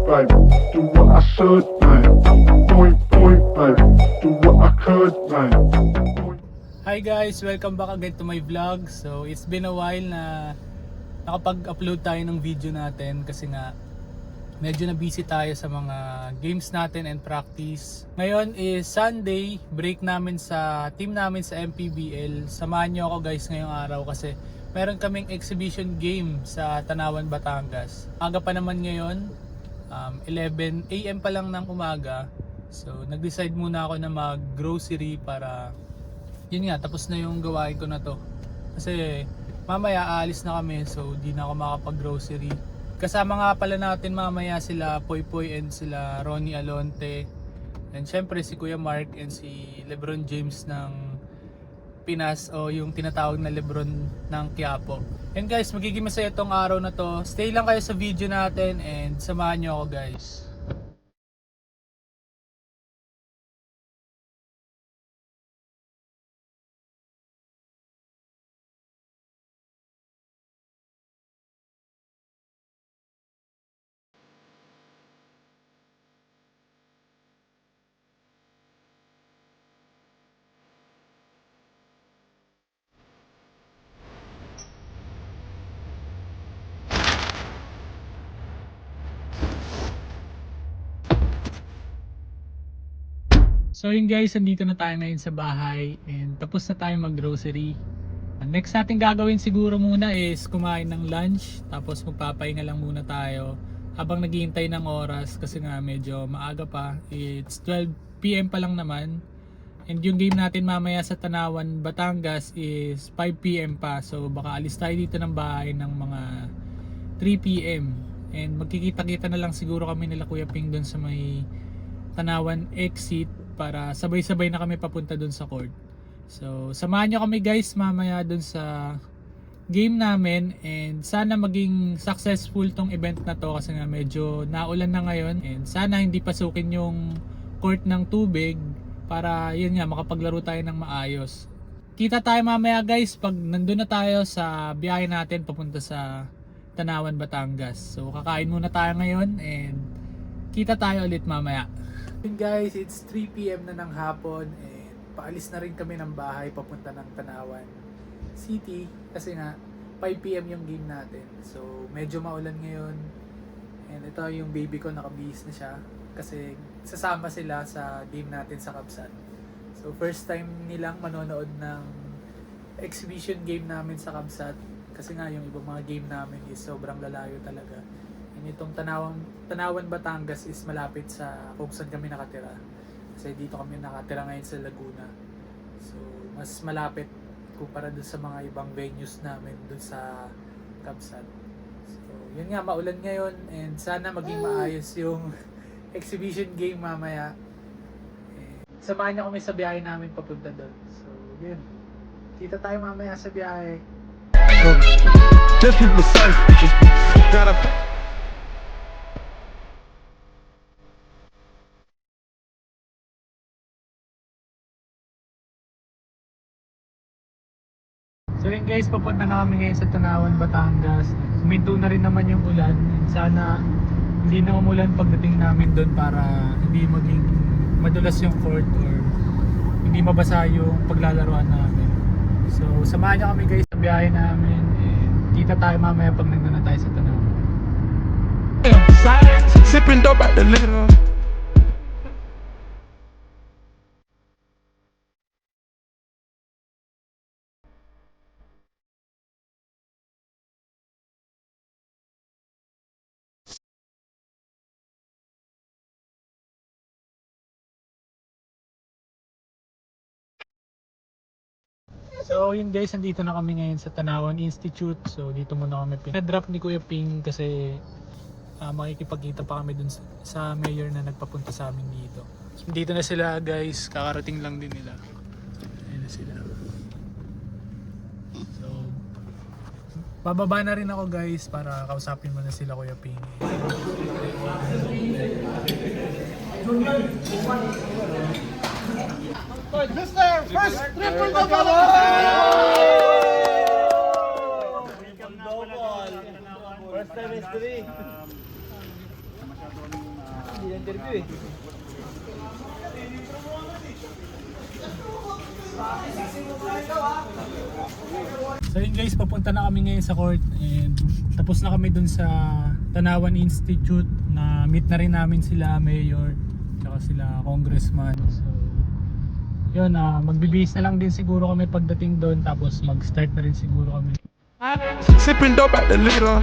baby. Do what I should, baby. Point, point, baby. Do what I could, baby. Hi guys! Welcome back again to my vlog. So it's been a while na nakapag-upload tayo ng video natin kasi nga medyo na busy tayo sa mga games natin and practice. Ngayon is Sunday, break namin sa team namin sa MPBL. Samahan nyo ako guys ngayong araw kasi meron kaming exhibition game sa Tanawan, Batangas. Aga pa naman ngayon, 11 AM pa lang ng umaga. So nag-decide muna ako na mag-grocery para yun nga, tapos na yung gawain ko na to. Kasi mamaya aalis na kami, so di na ako makapag-grocery. Kasama nga pala natin mamaya sila Poy Poy and sila Ronnie Alonte. And syempre si Kuya Mark and si Lebron James ng Pinas o yung tinatawag na Lebron ng Quiapo. And guys, magiging masaya tong araw na to. Stay lang kayo sa video natin and samahan nyo ako guys. So yun guys, andito na tayo ngayon sa bahay and tapos na tayo mag-grocery. Ang next natin gagawin siguro muna is kumain ng lunch, tapos magpapahinga lang muna tayo habang naghihintay ng oras kasi nga medyo maaga pa. It's 12 PM pa lang naman. And yung game natin mamaya sa Tanawan, Batangas is 5 PM pa. So baka alis tayo dito ng bahay ng mga 3 PM. And magkikita-kita na lang siguro kami nila Kuya Ping doon sa may Tanawan exit para sabay-sabay na kami papunta dun sa court. So samahan nyo kami guys mamaya dun sa game namin and sana maging successful tong event na to kasi nga medyo naulan na ngayon and sana hindi pasukin yung court ng tubig para yun nga makapaglaro tayo ng maayos. Kita tayo mamaya guys pag nandun na tayo sa biyahe natin papunta sa Tanawan, Batangas. So kakain muna tayo ngayon and kita tayo ulit mamaya. Guys, it's 3 PM na ng hapon and paalis na rin kami ng bahay papunta ng Tanawan City kasi nga 5 PM yung game natin. So medyo maulan ngayon and ito yung baby ko, nakabihis na siya kasi sasama sila sa game natin sa Kabsat. So first time nilang manonood ng exhibition game namin sa Kabsat kasi nga yung ibang mga game namin is sobrang lalayo talaga. Itong Tanawan, Batangas is malapit sa kung saan kami nakatira. Kasi dito kami nakatira ngayon sa Laguna. So, mas malapit kumpara dun sa mga ibang venues namin dun sa Kabsat. So, yun nga, maulan ngayon and sana maging maayos yung exhibition game mamaya. And samahan niyo kami sa biyahe namin papunta dun. So, yun. Kita tayo mamaya sa biyahe. So yun guys, papunta na kami ngayon sa Tanawan, Batangas. Huminto na rin naman yung ulan. Sana hindi na umulan pagdating namin doon para hindi maging madulas yung court or hindi mabasa yung paglalaroan namin. So samahan niyo kami guys sa biyahe namin and kita tayo mamaya pag nandun na tayo sa Tanawan. Sipping dope at the litter. So yun guys, nandito na kami ngayon sa Tanawan Institute. So dito muna kami pinadrop ni Kuya Ping kasi makikipagkita pa kami dun sa mayor na nagpapunta sa amin dito. Dito na sila guys, kakarating lang din nila. Ayun na sila. So bababa na rin ako guys para kausapin mo na sila Kuya Ping. Mister, first triple double! First time history. So yun guys, papunta na kami ngayon sa court and tapos na kami dun sa Tanawan Institute na meet na rin namin sila mayor tsaka sila congressman. So yun, magbibihis na lang din siguro kami pagdating doon tapos mag-start na rin siguro kami. Sipping dope at the leader.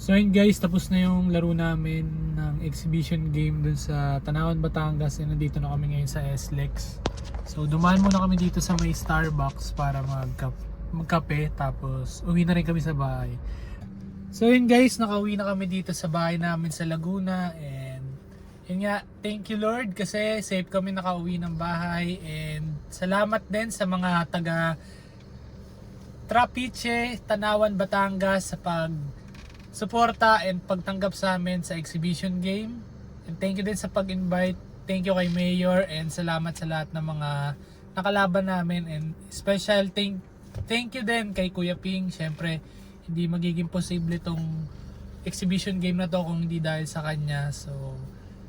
So yun guys, tapos na yung laro namin ng exhibition game dun sa Tanawan, Batangas. And nandito na kami ngayon sa SLEX. So dumaan muna kami dito sa may Starbucks para magkape. Tapos uwi na rin kami sa bahay. So yun guys, nakauwi na kami dito sa bahay namin sa Laguna. And yun nga, thank you Lord kasi safe kami nakauwi ng bahay. And salamat din sa mga taga Trapiche, Tanawan, Batangas sa suporta and pagtanggap sa amin sa exhibition game. And thank you din sa pag-invite. Thank you kay Mayor and salamat sa lahat ng mga nakalaban namin. And special thank you din kay Kuya Ping. Syempre, hindi magiging posible tong exhibition game na to kung hindi dahil sa kanya. So,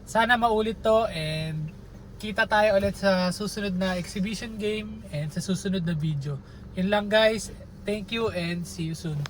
sana maulit to and kita tayo ulit sa susunod na exhibition game and sa susunod na video. Yun lang guys. Thank you and see you soon.